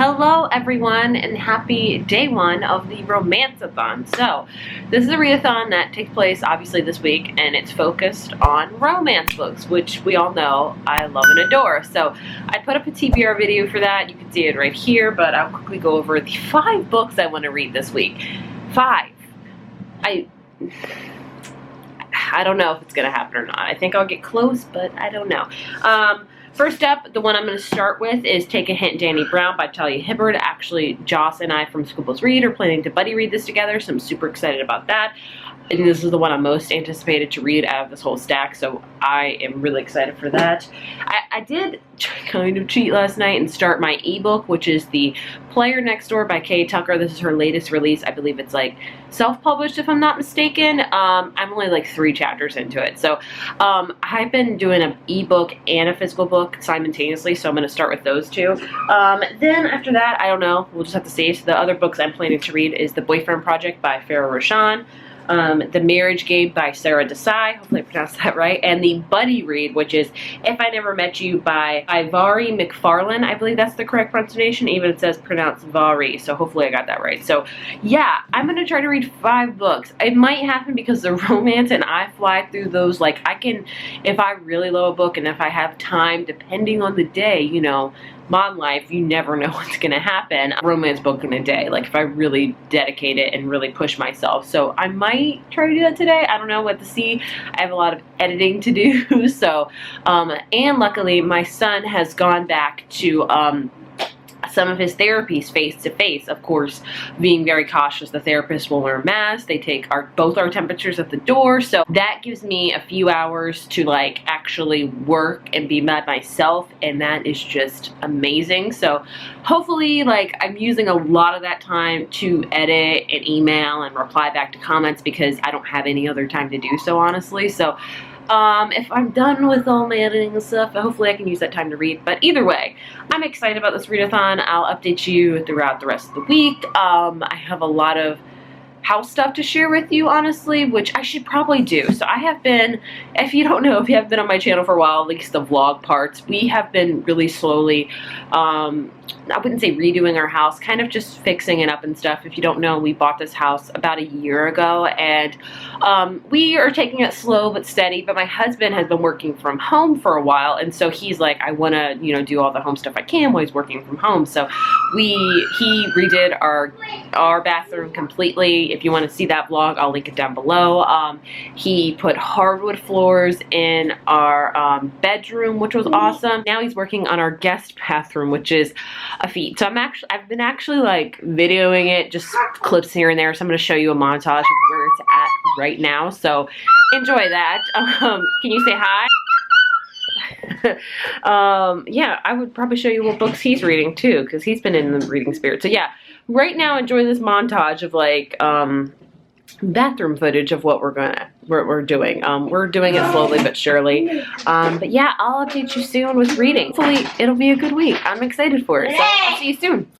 Hello everyone and happy day one of the Romanceathon. So this is a readathon that takes place obviously this week, and it's focused on romance books, which we all know I love and adore. So I put up a TBR video for that. You can see it right here, but I'll quickly go over the 5 books I want to read this week. 5. I don't know if it's going to happen or not. I think I'll get close, but I don't know. First up, the one I'm going to start with is Take a Hint, Danny Brown by Talia Hibbard. Actually, Joce and I from Bookables read are planning to buddy read this together, so I'm super excited about that. And this is the one I'm most anticipated to read out of this whole stack, so I am really excited for that. I did kind of cheat last night and start my ebook, which is The Player Next Door by Kay Tucker. This is her latest release. I believe it's like self-published if I'm not mistaken. I'm only like 3 chapters into it. So I've been doing an ebook and a physical book simultaneously, so I'm going to start with those 2. Then after that, I don't know. We'll just have to see. So the other books I'm planning to read is The Boyfriend Project by Farah Roshan, The Marriage Game by Sarah Desai, hopefully I pronounced that right, and the buddy read, which is If I Never Met You by Ivari McFarlane. I believe that's the correct pronunciation, even it says pronounced Vari, so hopefully I got that right. So yeah, I'm going to try to read 5 books. It might happen because the romance and I fly through those, like I can, if I really love a book and if I have time, depending on the day, you know, modern life, you never know what's gonna happen. A romance book in a day, like if I really dedicate it and really push myself. So I might try to do that today. I don't know what to see. I have a lot of editing to do. So, and luckily my son has gone back to, some of his therapies face-to-face. Of course, being very cautious, the therapist will wear a mask. They take both our temperatures at the door, so that gives me a few hours to like actually work and be by myself, and that is just amazing. So hopefully, like, I'm using a lot of that time to edit and email and reply back to comments because I don't have any other time to do so, honestly. So if I'm done with all my editing and stuff, hopefully I can use that time to read. But either way, I'm excited about this readathon. I'll update you throughout the rest of the week. I have a lot of house stuff to share with you, honestly, which I should probably do. So I have been, if you don't know, if you have been on my channel for a while, at least the vlog parts, we have been really slowly, I wouldn't say redoing our house, kind of just fixing it up and stuff. If you don't know, we bought this house about a year ago, and we are taking it slow but steady. But my husband has been working from home for a while, and so he's like, I want to, you know, do all the home stuff I can while he's working from home. So he redid our bathroom completely. If you want to see that vlog, I'll link it down below. He put hardwood floors in our bedroom, which was awesome. Now he's working on our guest bathroom, which is a feat. So I've been actually like videoing it, just clips here and there. So I'm going to show you a montage of where it's at right now. So enjoy that. Can you say hi? Yeah, I would probably show you what books he's reading too, because he's been in the reading spirit. So yeah, right now enjoy this montage of like bathroom footage of what we're doing. We're doing it slowly but surely. But yeah, I'll update you soon with reading. Hopefully it'll be a good week. I'm excited for it. So I'll see you soon.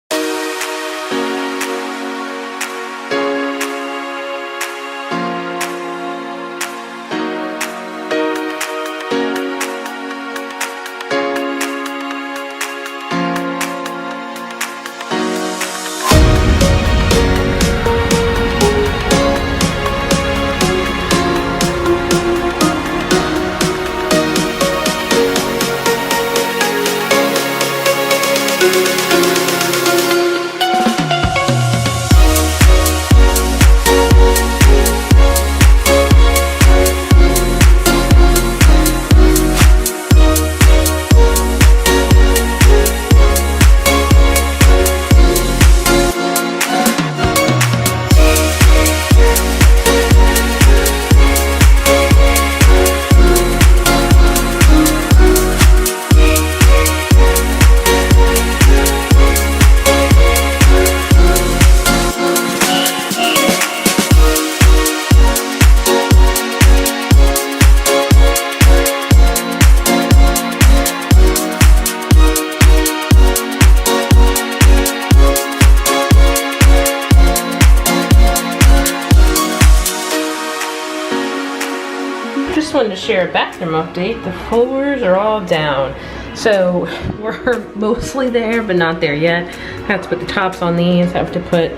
Just wanted to share a bathroom update. The floors are all down. So we're mostly there, but not there yet. I have to put the tops on these, have to put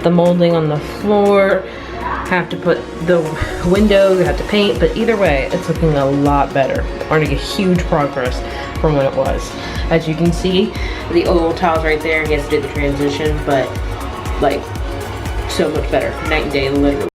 the molding on the floor, have to put the window, we have to paint, but either way, it's looking a lot better. We're gonna get huge progress from when it was. As you can see, the old tiles right there, he has to do the transition, but like, so much better. Night and day, literally.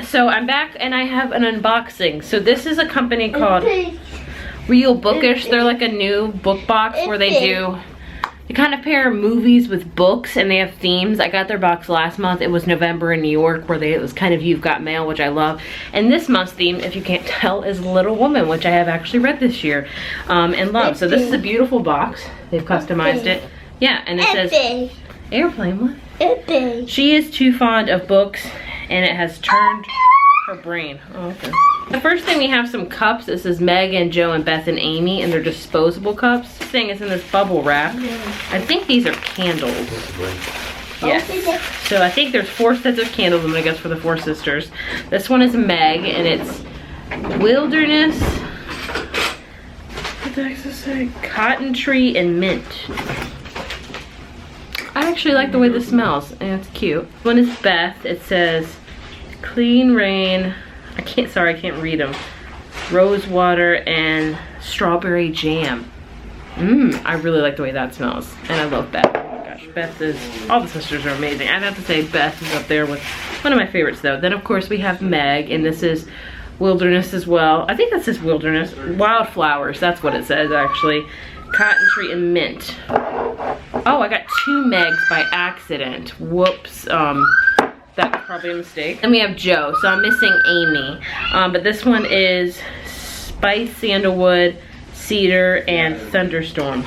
So I'm back and I have an unboxing. So this is a company called Real Bookish. They're like a new book box where they kind of pair movies with books and they have themes. I got their box last month. It was November in New York where it was kind of You've Got Mail, which I love. And this month's theme, if you can't tell, is Little Woman, which I have actually read this year and love. So this is a beautiful box. They've customized it. Yeah, and it says airplane. What? She is too fond of books and it has turned her brain. Oh, okay. The first thing, we have some cups. This is Meg and Joe and Beth and Amy, and they're disposable cups. This thing is in this bubble wrap. I think these are candles. Yes. So I think there's 4 sets of candles, I'm gonna guess, for the 4 sisters. This one is Meg, and it's Wilderness. What the heck does this say? Cotton Tree and Mint. I actually like the way this smells, and it's cute. This one is Beth. It says Clean Rain. I can't read them. Rose water and strawberry jam. I really like the way that smells. And I love Beth. Oh my gosh, Beth is, all the sisters are amazing. I'd have to say Beth is up there with one of my favorites though. Then of course we have Meg, and this is Wilderness as well. I think that says Wilderness. Wildflowers, that's what it says actually. Cotton Tree and Mint. Oh, I got 2 Megs by accident. Whoops. That was probably a mistake. And we have Joe, so I'm missing Amy. But this one is Spice, Sandalwood, Cedar, and Thunderstorm.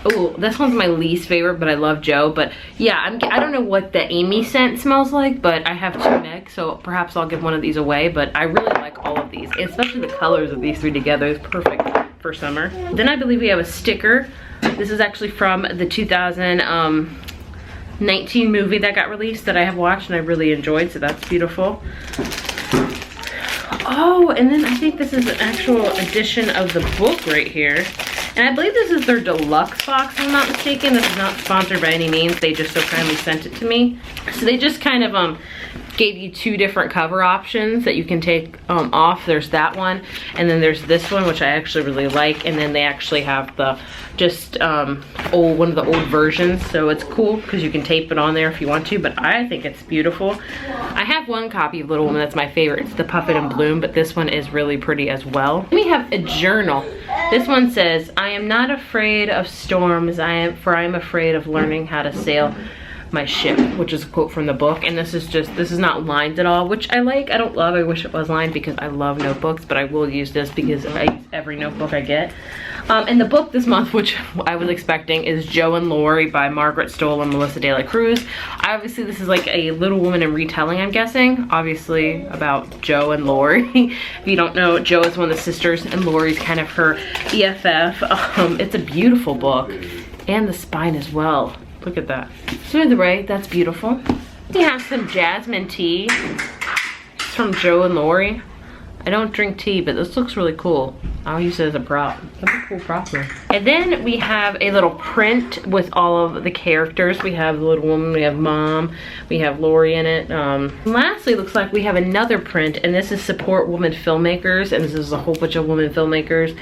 Oh, this one's my least favorite, but I love Joe. But yeah, I don't know what the Amy scent smells like, but I have 2 Megs, so perhaps I'll give one of these away. But I really like all of these, especially the colors of these 3 together is perfect for summer. Then I believe we have a sticker. This is actually from the 2019 movie that got released that I have watched and I really enjoyed, so that's beautiful. Oh, and then I think this is an actual edition of the book right here. And I believe this is their deluxe box, if I'm not mistaken. This is not sponsored by any means. They just so kindly sent it to me. So they just kind of gave you 2 different cover options that you can take off. There's that one, and then there's this one, which I actually really like. And then they actually have the one of the old versions, so it's cool because you can tape it on there if you want to, but I think it's beautiful. I have one copy of Little Woman that's my favorite. It's the Puffin and Bloom, but this one is really pretty as well. Then we have a journal. This one says, I am not afraid of storms, for I am afraid of learning how to sail my ship, which is a quote from the book. And this is not lined at all, which I like. I don't love, I wish it was lined because I love notebooks, but I will use this because I use every notebook I get. And the book this month, which I was expecting, is Joe and Laurie by Margaret Stoll and Melissa De La Cruz. Obviously this is like a Little Woman in retelling, I'm guessing, obviously about Joe and Laurie. If you don't know, Joe is one of the sisters and Laurie's kind of her BFF. It's a beautiful book, and the spine as well. Look at that. To the right, that's beautiful. We have some jasmine tea. It's from Joe and Laurie. I don't drink tea, but this looks really cool. I'll use it as a prop. That's a cool prop there. And then we have a little print with all of the characters. We have the little woman, we have mom, we have Lori in it. Lastly, looks like we have another print, and this is support women filmmakers, and this is a whole bunch of women filmmakers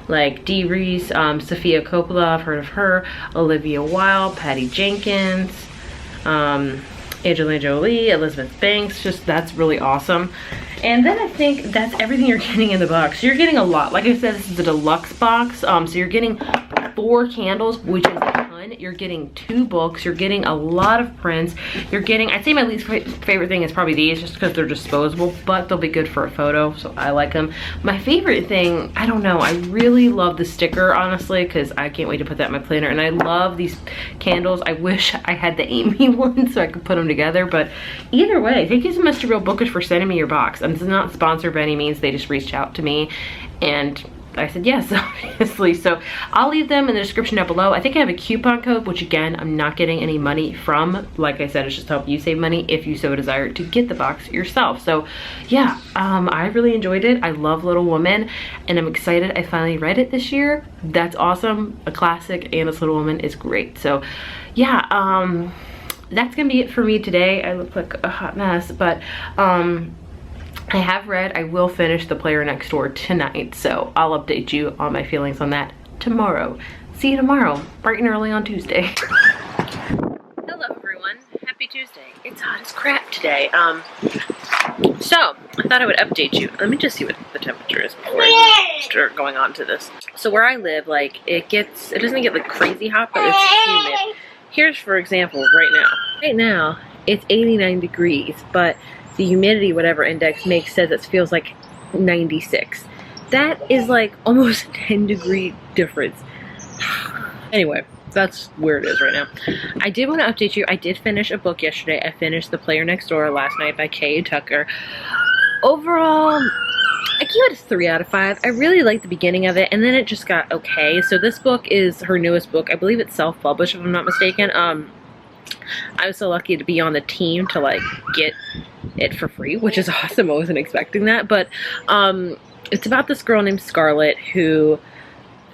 like Dee Reese, Sophia Coppola, I've heard of her, Olivia Wilde, Patty Jenkins, Angelina Jolie, Elizabeth Banks. Just, that's really awesome. And then I think that's everything you're getting in the box. You're getting a lot. Like I said, this is a deluxe box. So you're getting 4 candles, which is a ton. You're getting 2 books. You're getting a lot of prints. You're getting, I'd say my least favorite thing is probably these, just because they're disposable, but they'll be good for a photo, so I like them. My favorite thing, I don't know, I really love the sticker, honestly, because I can't wait to put that in my planner. And I love these candles. I wish I had the Amy one so I could put them together, but either way, thank you so much to Real Bookish for sending me your box. This is not sponsored by any means. They just reached out to me and I said yes, obviously. So I'll leave them in the description down below. I think I have a coupon code, which again, I'm not getting any money from. Like I said, it's just to help you save money if you so desire to get the box yourself. So yeah, I really enjoyed it. I love Little Woman and I'm excited I finally read it this year. That's awesome. A classic and this Little Woman is great. So yeah, that's gonna be it for me today. I look like a hot mess, but I have read, I will finish The Player Next Door tonight, so I'll update you on my feelings on that tomorrow. See you tomorrow, bright and early on Tuesday. Hello everyone, happy Tuesday. It's hot as crap today. So I thought I would update you. Let me just see what the temperature is before I start going on to this. So where I live, like it doesn't get like crazy hot, but it's humid. Here's for example, right now it's 89 degrees, but the humidity, whatever index says it feels like 96. That is like almost a 10-degree difference. Anyway, that's where it is right now. I did want to update you. I did finish a book yesterday. I finished The Player Next Door last night by Kay Tucker. Overall, I gave it a 3 out of 5. I really liked the beginning of it, and then it just got okay. So this book is her newest book. I believe it's self-published, if I'm not mistaken. I was so lucky to be on the team to like get it for free, which is awesome. I wasn't expecting that, but it's about this girl named Scarlett who,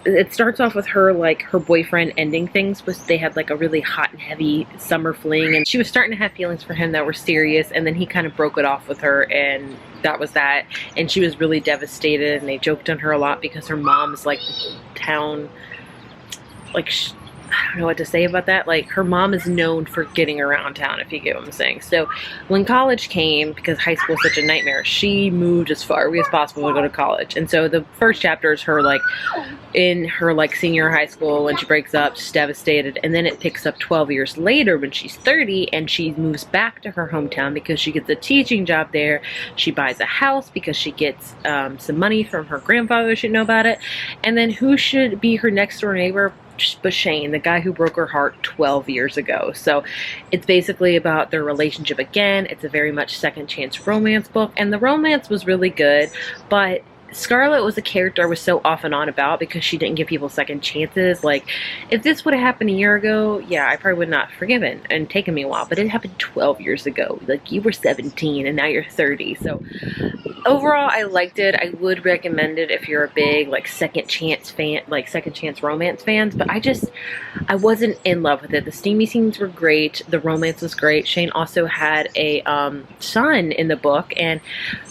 it starts off with her, like her boyfriend ending things. They had like a really hot and heavy summer fling, and she was starting to have feelings for him that were serious, and then he kind of broke it off with her, and that was that. And she was really devastated, and they joked on her a lot because her mom's like town, like I don't know what to say about that. Like her mom is known for getting around town, if you get what I'm saying. So when college came, because high school is such a nightmare, she moved as far away as possible to go to college. And so the first chapter is her like in her like senior high school when she breaks up, she's devastated. And then it picks up 12 years later when she's 30 and she moves back to her hometown because she gets a teaching job there. She buys a house because she gets some money from her grandfather, she didn't know about it. And then who should be her next door neighbor but Shane, the guy who broke her heart 12 years ago. So it's basically about their relationship again. It's a very much second chance romance book, and the romance was really good, but Scarlett was a character I was so off and on about because she didn't give people second chances. Like, if this would have happened a year ago, yeah, I probably would not have forgiven and taken me a while, but it happened 12 years ago. Like, you were 17 and now you're 30. So overall, I liked it. I would recommend it if you're a big, like, second chance fan, like second chance romance fans, but I wasn't in love with it. The steamy scenes were great. The romance was great. Shane also had a son in the book, and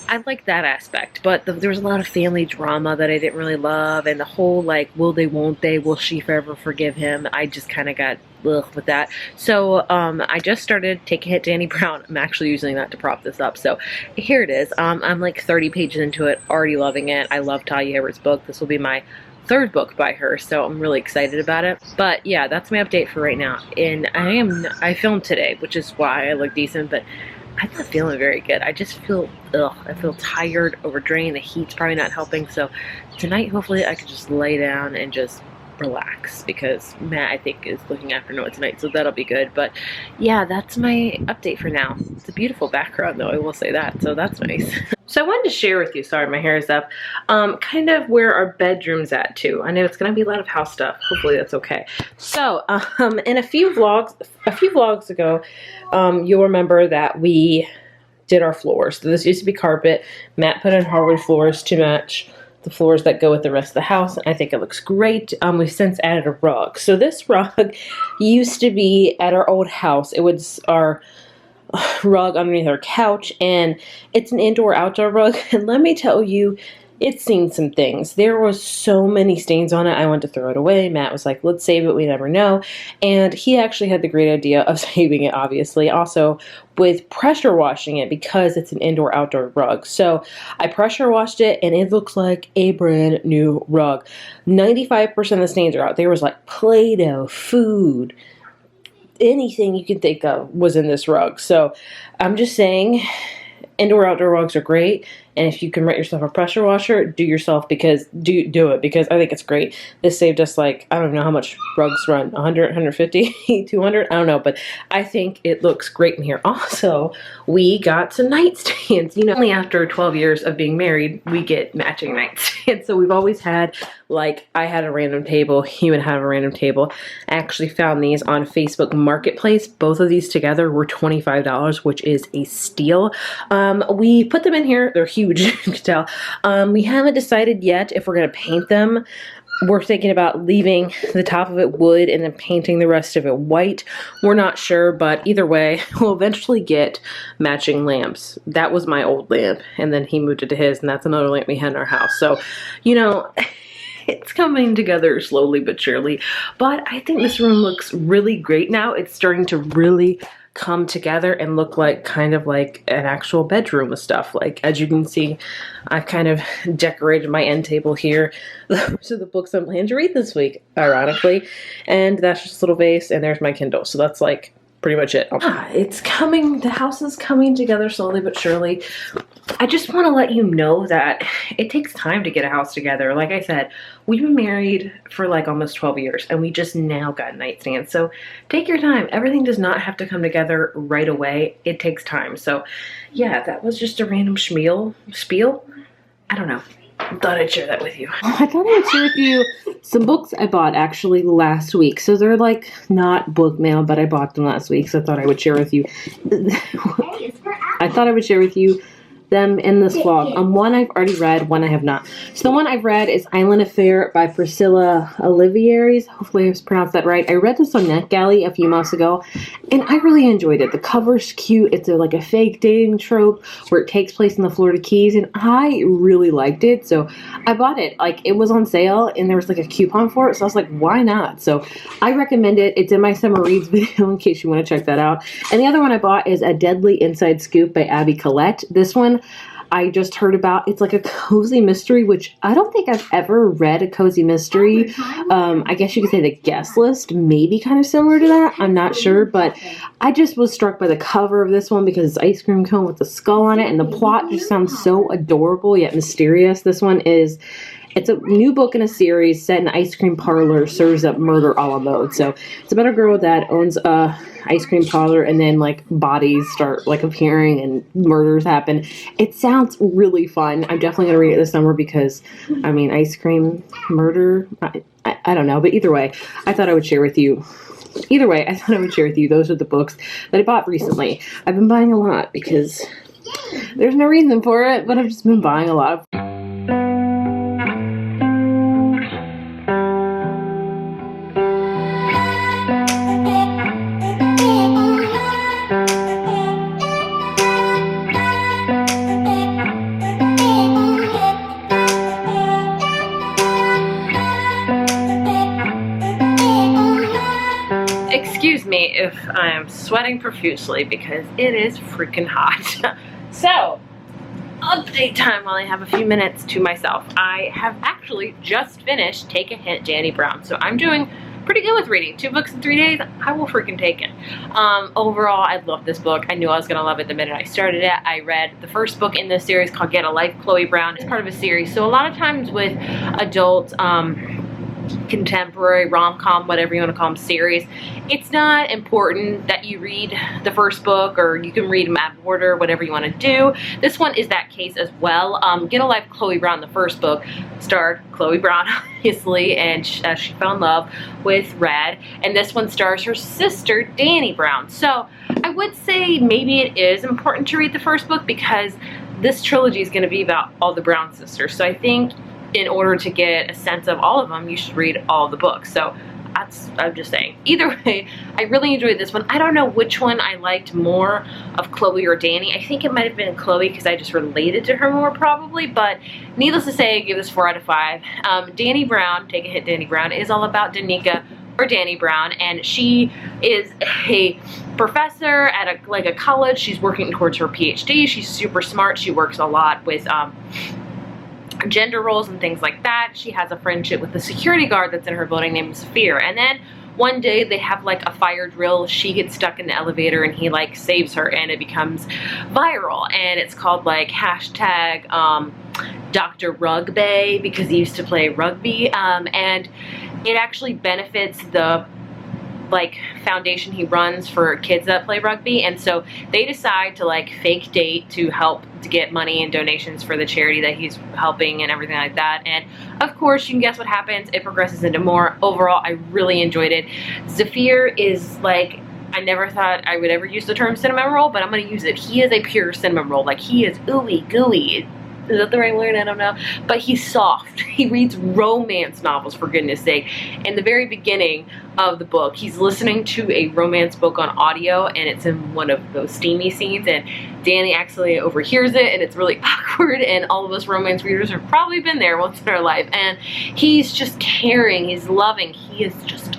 I like that aspect, but there was a lot of family drama that I didn't really love, and the whole like, will they, won't they, will she forever forgive him? I just kind of got ugh with that. So I just started Take a Hit Danny Brown. I'm actually using that to prop this up. So here it is. I'm like 30 pages into it, already loving it. I love Talia Hibbert's book. This will be my 3rd book by her, so I'm really excited about it. But yeah, that's my update for right now. And I filmed today, which is why I look decent, but I'm not feeling very good. I just feel, I feel tired, overdrained. The heat's probably not helping. So tonight, hopefully I could just lay down and just relax, because Matt, I think, is looking after Noah tonight, so that'll be good. But yeah, that's my update for now. It's a beautiful background though, I will say that, so that's nice. So I wanted to share with you, sorry my hair is up, kind of where our bedroom's at too. I know it's gonna be a lot of house stuff, hopefully that's okay. So in a few vlogs ago, you'll remember that we did our floors. So this used to be carpet. Matt put in hardwood floors to match the floors that go with the rest of the house. I think it looks great. We've since added a rug. So this rug used to be at our old house. It was our rug underneath our couch, and it's an indoor-outdoor rug. And let me tell you, it's seen some things. There was so many stains on it. I wanted to throw it away. Matt was like, let's save it. We never know. And he actually had the great idea of saving it, obviously. Also, with pressure washing it because it's an indoor-outdoor rug. So I pressure washed it, and it looks like a brand new rug. 95% of the stains are out. There was like Play-Doh, food, anything you can think of was in this rug. So I'm just saying, indoor-outdoor rugs are great. And if you can rent yourself a pressure washer, do it because I think it's great. This saved us, like, I don't know how much rugs run, 100, 150, 200, I don't know, but I think it looks great in here. Also, we got some nightstands. You know, only after 12 years of being married, we get matching nightstands. So we've always had, like, I had a random table, he would have a random table. I actually found these on Facebook Marketplace. Both of these together were $25, which is a steal. We put them in here. They're huge. You can tell. We haven't decided yet if we're going to paint them. We're thinking about leaving the top of it wood and then painting the rest of it white. We're not sure, but either way, we'll eventually get matching lamps. That was my old lamp, and then he moved it to his, and that's another lamp we had in our house. So, you know, it's coming together slowly but surely. But I think this room looks really great now. It's starting to really come together and look like kind of like an actual bedroom with stuff. Like, as you can see, I've kind of decorated my end table here. Those are the books I'm planning to read this week, ironically. And that's just a little vase, and there's my Kindle. So that's like pretty much it. It's coming, the house is coming together slowly but surely. I just want to let you know that it takes time to get a house together. Like I said, we've been married for like almost 12 years and we just now got nightstands. So take your time. Everything does not have to come together right away. It takes time. So yeah, that was just a random spiel. I don't know. I thought I'd share that with you. I thought I would share with you some books I bought actually last week. So they're like not book mail, but I bought them last week. So I thought I would share with you. I thought I would share with you them in this vlog. One I've already read, one I have not. So the one I've read is Island Affair by Priscilla Olivieri. Hopefully I pronounced that right. I read this on NetGalley a few months ago, and I really enjoyed it. The cover's cute. It's like a fake dating trope where it takes place in the Florida Keys, and I really liked it. So I bought it. Like, it was on sale, and there was like a coupon for it, so I was like, why not? So I recommend it. It's in my summer reads video in case you want to check that out. And the other one I bought is A Deadly Inside Scoop by Abby Collette. This one I just heard about. It's like a cozy mystery, which I don't think I've ever read a cozy mystery. I guess you could say The Guest List, maybe kind of similar to that. I'm not sure, but I just was struck by the cover of this one because it's ice cream cone with a skull on it, and the plot just sounds so adorable yet mysterious. This one is, it's a new book in a series set in an ice cream parlor, serves up murder a la mode. So it's about a girl that owns a ice cream parlor, and then like bodies start like appearing and murders happen. It sounds really fun. I'm definitely gonna read it this summer because, I mean, ice cream murder. I don't know, but either way, I thought I would share with you. Those are the books that I bought recently. I've been buying a lot because there's no reason for it, but I've just been buying a lot of. Excuse me if I'm sweating profusely because it is freaking hot. So, update time while I have a few minutes to myself. I have actually just finished Take a Hint, Dani Brown. So I'm doing pretty good with reading. 2 books in 3 days, I will freaking take it. Overall, I love this book. I knew I was going to love it the minute I started it. I read the first book in this series called Get a Life, Chloe Brown. It's part of a series. So a lot of times with adults, contemporary rom-com, whatever you want to call them, series. It's not important that you read the first book, or you can read them out of order, whatever you want to do. This one is that case as well. Get a Life Chloe Brown, the first book, starred Chloe Brown, obviously, and she fell in love with Red, and this one stars her sister, Dani Brown. So I would say maybe it is important to read the first book, because this trilogy is going to be about all the Brown sisters. So I think in order to get a sense of all of them, you should read all the books. So I'm just saying. Either way, I really enjoyed this one. I don't know which one I liked more, of Chloe or Dani. I think it might have been Chloe, because I just related to her more probably, but needless to say, I give this 4 out of 5. Dani Brown, take a hit, Dani Brown, is all about Danica, or Dani Brown, and she is a professor at a college. She's working towards her PhD. She's super smart. She works a lot with gender roles and things like that. She has a friendship with the security guard that's in her building named Saphir, and then one day they have like a fire drill. She gets stuck in the elevator and he like saves her, and it becomes viral, and it's called like hashtag Dr. Rugby, because he used to play rugby, and it actually benefits the like foundation he runs for kids that play rugby. And so they decide to like fake date to help to get money and donations for the charity that he's helping and everything like that. And of course, you can guess what happens. It progresses into more. Overall, I really enjoyed it. Zafir is like, I never thought I would ever use the term cinnamon roll, but I'm going to use it. He is a pure cinnamon roll. Like, he is ooey gooey. Is that the right word? I don't know. But he's soft. He reads romance novels, for goodness sake. In the very beginning of the book, he's listening to a romance book on audio, and it's in one of those steamy scenes, and Dani actually overhears it, and it's really awkward, and all of us romance readers have probably been there once in our life. And he's just caring. He's loving. He is just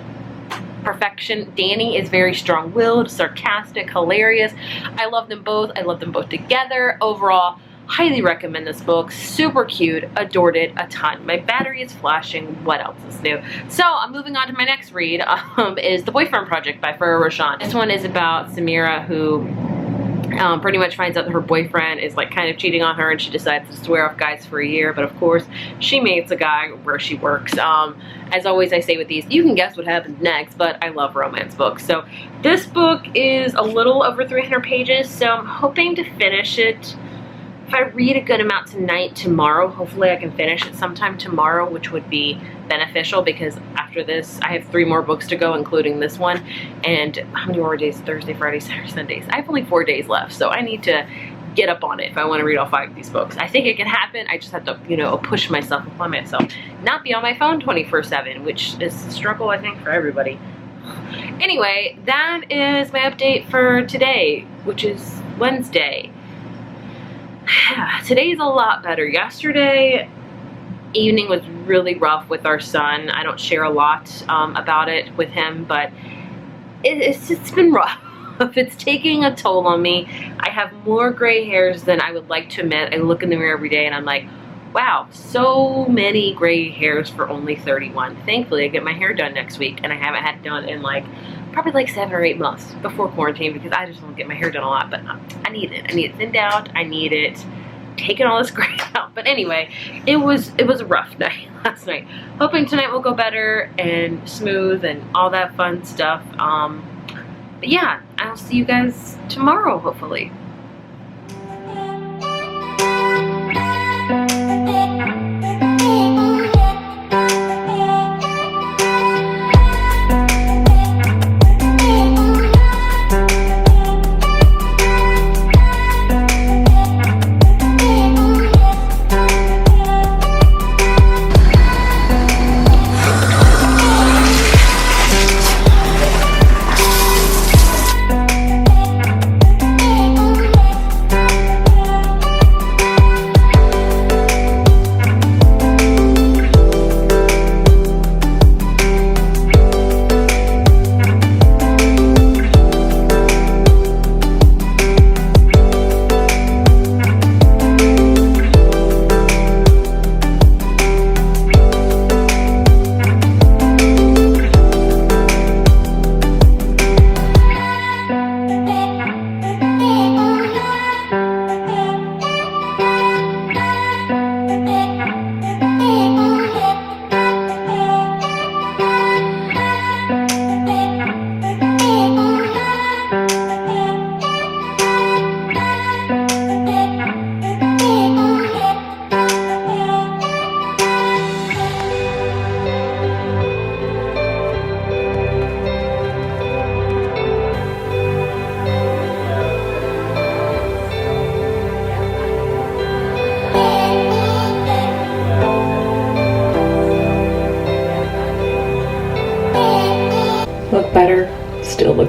perfection. Dani is very strong-willed, sarcastic, hilarious. I love them both. I love them both together. Overall, highly recommend this book. Super cute. Adored it a ton. My battery is flashing. What else is new? So I'm moving on to my next read, is The Boyfriend Project by Farrah Roshan. This one is about Samira, who pretty much finds out that her boyfriend is like kind of cheating on her, and she decides to swear off guys for a year. But of course, she meets a guy where she works. As always, I say with these, you can guess what happens next, but I love romance books. So this book is a little over 300 pages, so I'm hoping to finish it. If I read a good amount tonight, tomorrow, hopefully I can finish it sometime tomorrow, which would be beneficial, because after this, I have 3 more books to go, including this one. And how many more days? Thursday, Friday, Saturday, Sundays. I have only 4 days left, so I need to get up on it if I want to read all 5 of these books. I think it can happen. I just have to, you know, push myself, apply myself. Not be on my phone 24/7, which is a struggle, I think, for everybody. Anyway, that is my update for today, which is Wednesday. Today's a lot better. Yesterday evening was really rough with our son. I don't share a lot about it with him, but it's been rough. It's taking a toll on me. I have more gray hairs than I would like to admit. I look in the mirror every day and I'm like, wow, so many gray hairs for only 31. Thankfully, I get my hair done next week, and I haven't had it done in like probably like 7 or 8 months before quarantine, because I just don't get my hair done a lot. But I need it. I need it thinned out. I need it taking all this gray out. But anyway, it was a rough night last night. Hoping tonight will go better and smooth and all that fun stuff. But yeah, I'll see you guys tomorrow, hopefully.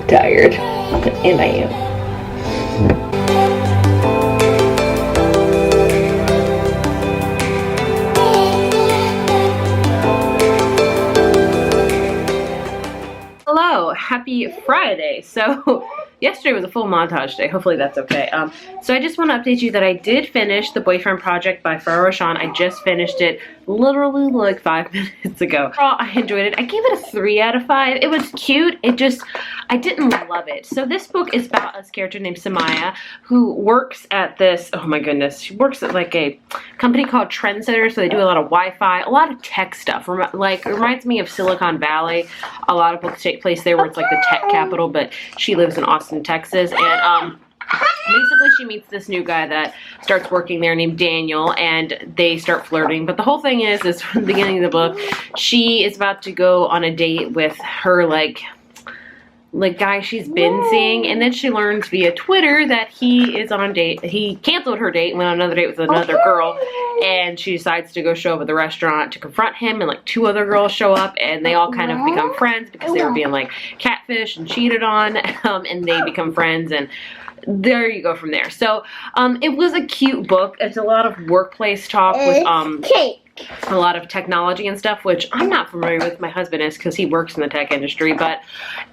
tired, and I am. Hello, happy Friday. So yesterday was a full montage day. Hopefully that's okay. So I just want to update you that I did finish The Boyfriend Project by Farrah Rashan. I just finished it literally like 5 minutes ago. Overall, I enjoyed it. I gave it a 3 out of 5. It was cute. I didn't love it. So this book is about a character named Samaya who works at this, oh my goodness, she works at like a company called Trendsetter. So they do a lot of Wi-Fi, a lot of tech stuff. Like, it reminds me of Silicon Valley. A lot of books take place there where it's like the tech capital, but she lives in Austin, Texas. And basically she meets this new guy that starts working there named Daniel, and they start flirting. But the whole thing is from the beginning of the book, she is about to go on a date with her like guy she's been seeing, and then she learns via Twitter that he is on a date. He canceled her date and went on another date with another girl, and she decides to go show up at the restaurant to confront him, and like 2 other girls show up, and they all kind of become friends because they were being like catfish and cheated on, and they become friends, and there you go from there. So it was a cute book. It's a lot of workplace talk with a lot of technology and stuff, which I'm not familiar with. My husband is, because he works in the tech industry, but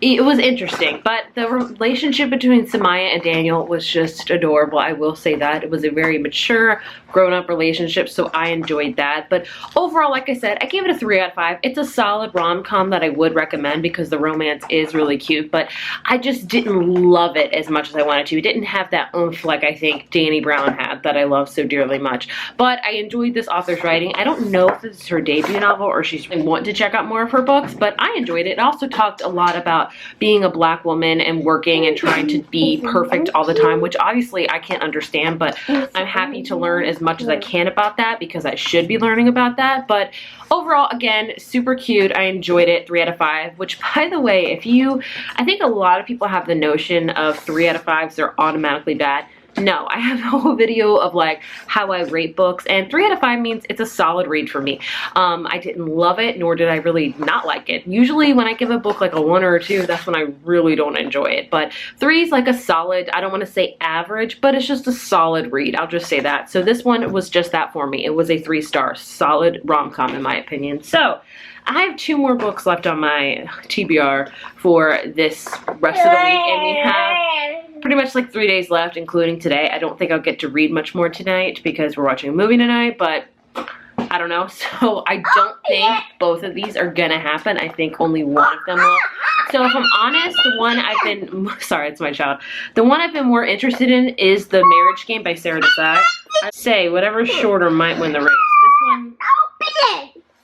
it was interesting. But the relationship between Samaya and Daniel was just adorable. I will say that. It was a very mature, grown-up relationship, so I enjoyed that. But overall, like I said, I gave it a 3 out of 5. It's a solid rom-com that I would recommend because the romance is really cute, but I just didn't love it as much as I wanted to. It didn't have that oomph like I think Dani Brown had that I love so dearly much. But I enjoyed this author's writing. I don't know if this is her debut novel or she's wanting to check out more of her books, but I enjoyed it. It also talked a lot about being a Black woman and working and trying to be perfect all the time, which obviously I can't understand, but I'm happy to learn as much as I can about that because I should be learning about that. But overall, again, super cute. I enjoyed it. 3 out of 5, which, by the way, I think a lot of people have the notion of 3 out of 5s are automatically bad. No, I have a whole video of like how I rate books, and 3 out of 5 means it's a solid read for me. I didn't love it, nor did I really not like it. Usually when I give a book like a 1 or a 2, that's when I really don't enjoy it. But 3 is like a solid, I don't want to say average, but it's just a solid read. I'll just say that. So this one was just that for me. It was a 3-star solid rom-com in my opinion. So I have 2 more books left on my TBR for this rest of the week, and we have pretty much like 3 days left, including today. I don't think I'll get to read much more tonight because we're watching a movie tonight, but I don't know. So I don't think both of these are gonna happen. I think only one of them will. So if I'm honest, the one I've been, sorry, it's my child. The one I've been more interested in is The Marriage Game by Sarah Desai. I'd say whatever's shorter might win the race. This one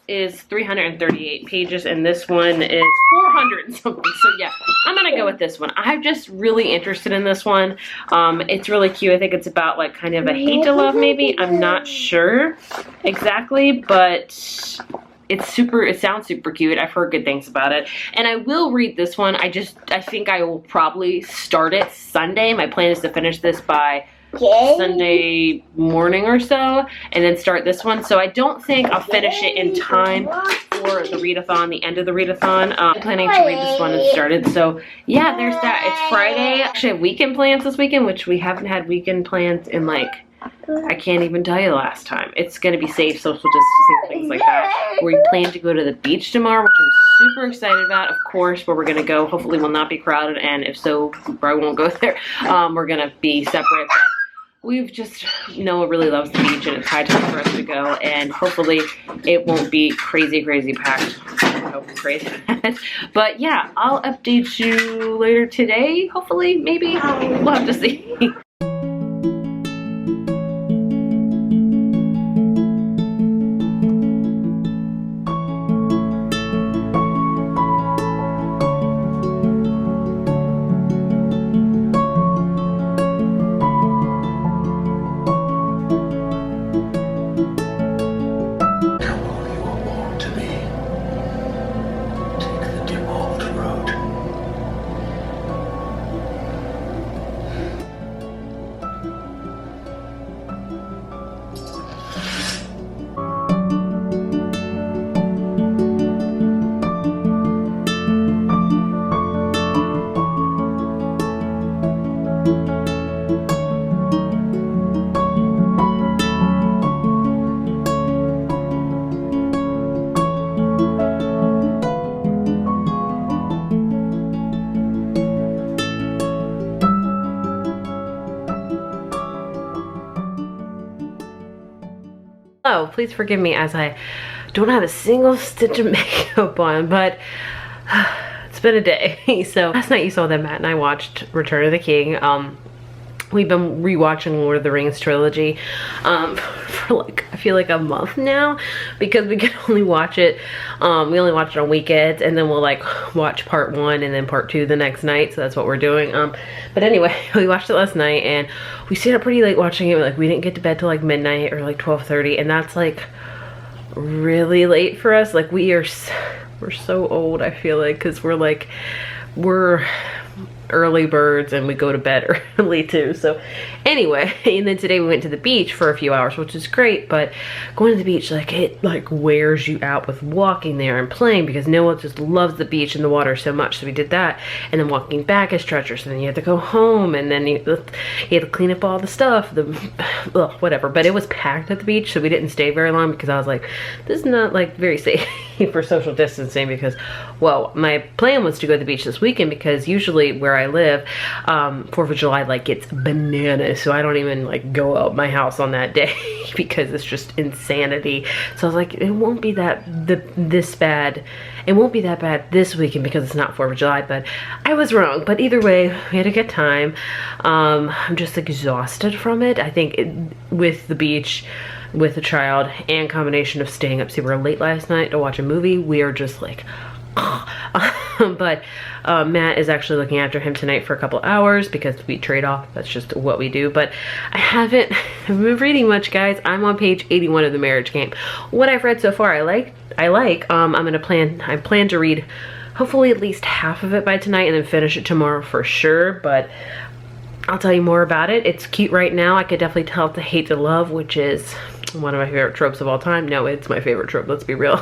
is 338 pages, and this one is 400 and something. So yeah, I'm gonna go with this one. I'm just really interested in this one. It's really cute. I think it's about like kind of a hate to love maybe. I'm not sure exactly, but it sounds super cute. I've heard good things about it. And I will read this one. I think I will probably start it Sunday. My plan is to finish this by Sunday morning or so, and then start this one. So I don't think I'll finish it in time for the readathon, the end of the readathon. I'm planning to read this one and start it. So yeah, there's that. It's Friday. Actually, I have weekend plans this weekend, which we haven't had weekend plans in like, I can't even tell you the last time. It's going to be safe, social distancing, things like that. We plan to go to the beach tomorrow, which I'm super excited about, of course, where we're going to go. Hopefully we'll not be crowded, and if so, we probably won't go there. We're going to be separate, but we've just, Noah really loves the beach, and it's high time for us to go, and hopefully it won't be crazy packed. I hope it's crazy packed. But yeah, I'll update you later today, hopefully, maybe. We'll have to see. please forgive me as I don't have a single stitch of makeup on, but it's been a day. So last night you saw that Matt and I watched Return of the King. We've been rewatching Lord of the Rings trilogy for like, I feel like a month now, because we can only watch it, we only watch it on weekends, and then we'll like watch part 1 and then part 2 the next night, so that's what we're doing. But anyway, we watched it last night and we stayed up pretty late watching it. Like, we didn't get to bed till like midnight or like 12:30, and that's like really late for us. Like, we're so old, I feel like, because we're early birds and we go to bed early too. So anyway, and then today we went to the beach for a few hours, which is great, but going to the beach, like, it like wears you out with walking there and playing, because Noah just loves the beach and the water so much. So we did that, and then walking back is treacherous, and then you have to go home, and then you had to clean up all the stuff, whatever. But it was packed at the beach, so we didn't stay very long, because I was like, this is not like very safe for social distancing, because, well, my plan was to go to the beach this weekend, because usually where I live, 4th of July like gets bananas, so I don't even like go out my house on that day because it's just insanity. So I was like, it won't be this bad. It won't be that bad this weekend because it's not 4th of July, but I was wrong. But either way, we had a good time. I'm just exhausted from it. I think with the beach, with a child, and combination of staying up super late last night to watch a movie, we are just like, but Matt is actually looking after him tonight for a couple hours because we trade off. That's just what we do. But I haven't been reading much, guys. I'm on page 81 of The Marriage Game. What I've read so far, I plan to read hopefully at least half of it by tonight and then finish it tomorrow for sure. But I'll tell you more about it. It's cute right now. I could definitely tell it's a hate to love, which is one of my favorite tropes of all time. No, it's my favorite trope, let's be real.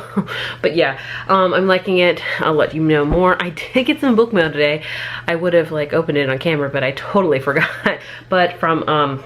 But yeah, I'm liking it. I'll let you know more. I did get some book mail today. I would have like opened it on camera, but I totally forgot. But from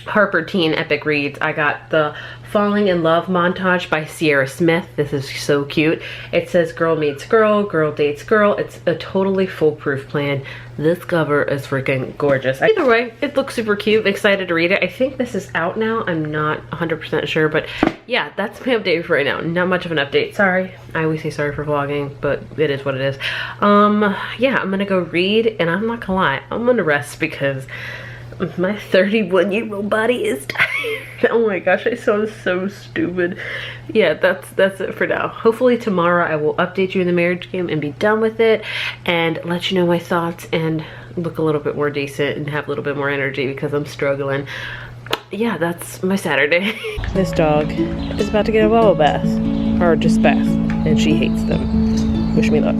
Harper Teen Epic Reads, I got the Falling in Love montage by Sierra Smith. This is so cute. It says girl meets girl, girl dates girl. It's a totally foolproof plan. This cover is freaking gorgeous. Either way, it looks super cute. Excited to read it. I think this is out now. I'm not 100% sure, but yeah, that's my update for right now. Not much of an update. Sorry. I always say sorry for vlogging, but it is what it is. Yeah, I'm gonna go read, and I'm not gonna lie, I'm gonna rest because my 31-year-old body is tired. Oh my gosh, I sound so stupid. Yeah, that's it for now. Hopefully tomorrow I will update you in The Marriage Game and be done with it and let you know my thoughts and look a little bit more decent and have a little bit more energy because I'm struggling. Yeah, that's my Saturday. This dog is about to get a bubble bath, or just bath, and she hates them. Wish me luck.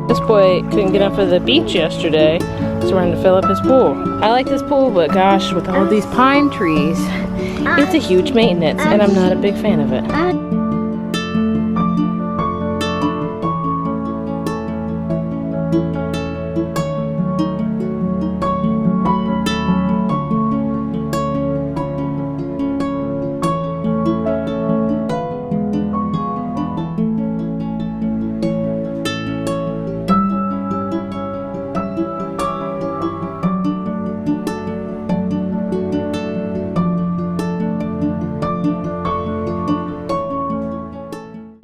This boy couldn't get up at the beach yesterday, so we're going to fill up his pool. I like this pool, but gosh, with all these pine trees, it's a huge maintenance, and I'm not a big fan of it.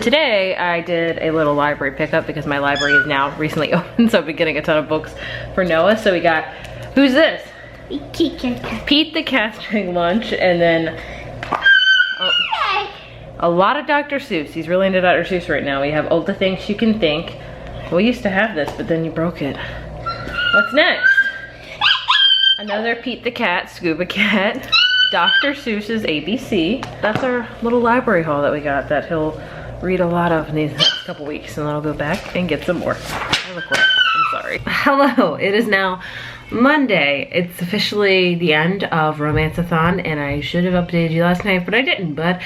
Today I did a little library pickup because my library is now recently open, so I've been getting a ton of books for Noah. So we got, who's this? Pete the cat during lunch, and then a lot of Dr. Seuss. He's really into Dr. Seuss right now. We have All the Things You Can Think. We used to have this, but then you broke it. What's next? Another Pete the Cat, Scuba Cat. Dr. Seuss's ABC. That's our little library haul that we got that he'll read a lot of in these next couple weeks, and then I'll go back and get some more. I look wet. I'm sorry. Hello, it is now Monday. It's officially the end of Romanceathon, and I should have updated you last night, but I didn't. But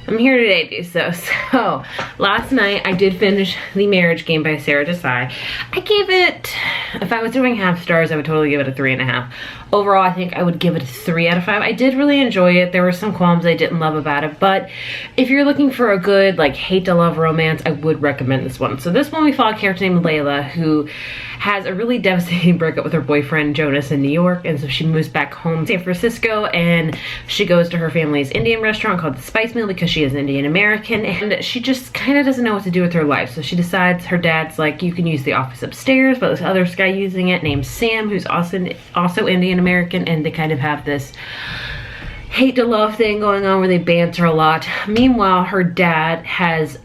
I'm here today to do so. So, last night I did finish The Marriage Game by Sarah Desai. I gave it, if I was doing half stars, I would totally give it a 3.5. Overall, I think I would give it a 3 out of 5. I did really enjoy it. There were some qualms I didn't love about it, but if you're looking for a good, like, hate to love romance, I would recommend this one. So this one we follow a character named Layla, who has a really devastating breakup with her boyfriend Jonas in New York, and so she moves back home to San Francisco, and she goes to her family's Indian restaurant called the Spice Mill because she is Indian American, and she just kind of doesn't know what to do with her life. So she decides, her dad's like, you can use the office upstairs, but this other guy using it named Sam, who's also Indian American, and they kind of have this hate to love thing going on where they banter a lot. Meanwhile, her dad has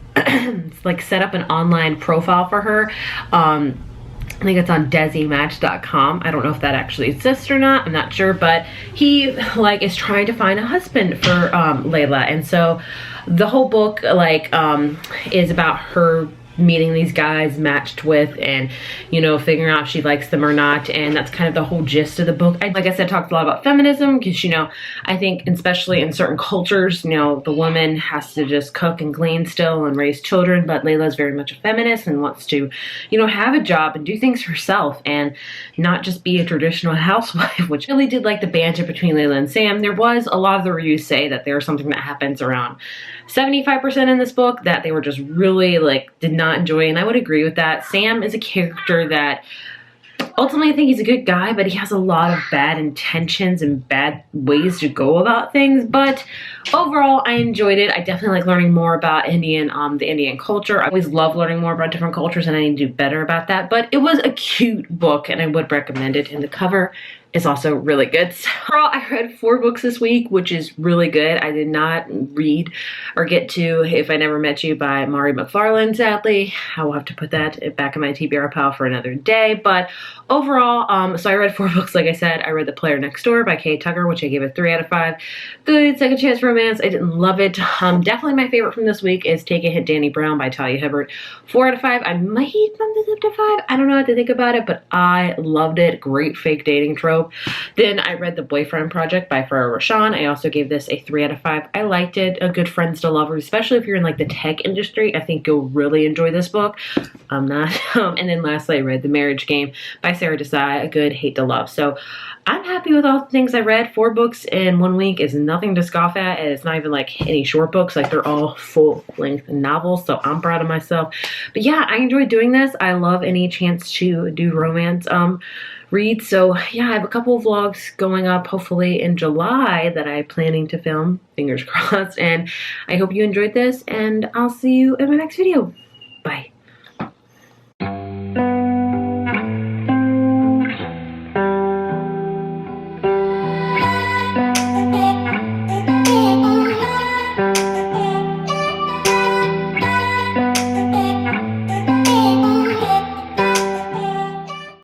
like set up an online profile for her. I think it's on desimatch.com. I don't know if that actually exists or not. I'm not sure, but he like is trying to find a husband for Layla, and so the whole book like is about her meeting these guys matched with, and you know, figuring out if she likes them or not, and that's kind of the whole gist of the book. Like I said, talked a lot about feminism because, you know, I think especially in certain cultures, you know, the woman has to just cook and clean still and raise children, but Layla's very much a feminist and wants to, you know, have a job and do things herself and not just be a traditional housewife, which I really did like the banter between Layla and Sam. There was a lot of the reviews say that there's something that happens around 75% in this book that they were just really like did not enjoy, and I would agree with that. Sam is a character that ultimately I think he's a good guy, but he has a lot of bad intentions and bad ways to go about things. But overall, I enjoyed it. I definitely like learning more about the Indian culture. I always love learning more about different cultures, and I need to do better about that. But it was a cute book, and I would recommend it. And the cover is also really good. So I read 4 books this week, which is really good. I did not read or get to If I Never Met You by Mari McFarlane, sadly. I will have to put that back in my TBR pile for another day. But overall, so I read 4 books, like I said. I read The Player Next Door by Kay Tucker, which I gave a 3 out of 5. Good second chance romance. I didn't love it. Definitely my favorite from this week is Take a Hint, Danny Brown by Talia Hibbert. 4 out of 5. I might bump this up to 5. I don't know what to think about it, but I loved it. Great fake dating trope. Then I read The Boyfriend Project by Farrah Rashan. I also gave this a 3 out of 5. I liked it. A good friends to lovers, especially if you're in like the tech industry. I think you'll really enjoy this book. I'm not. And then lastly, I read The Marriage Game by Sarah Desai. A good hate to love. So I'm happy with all the things I read. 4 books in 1 week is nothing to scoff at, and it's not even like any short books. Like, they're all full-length novels, so I'm proud of myself. But yeah, I enjoyed doing this. I love any chance to do romance read. So yeah, I have a couple of vlogs going up hopefully in July that I'm planning to film, fingers crossed, and I hope you enjoyed this, and I'll see you in my next video. Bye.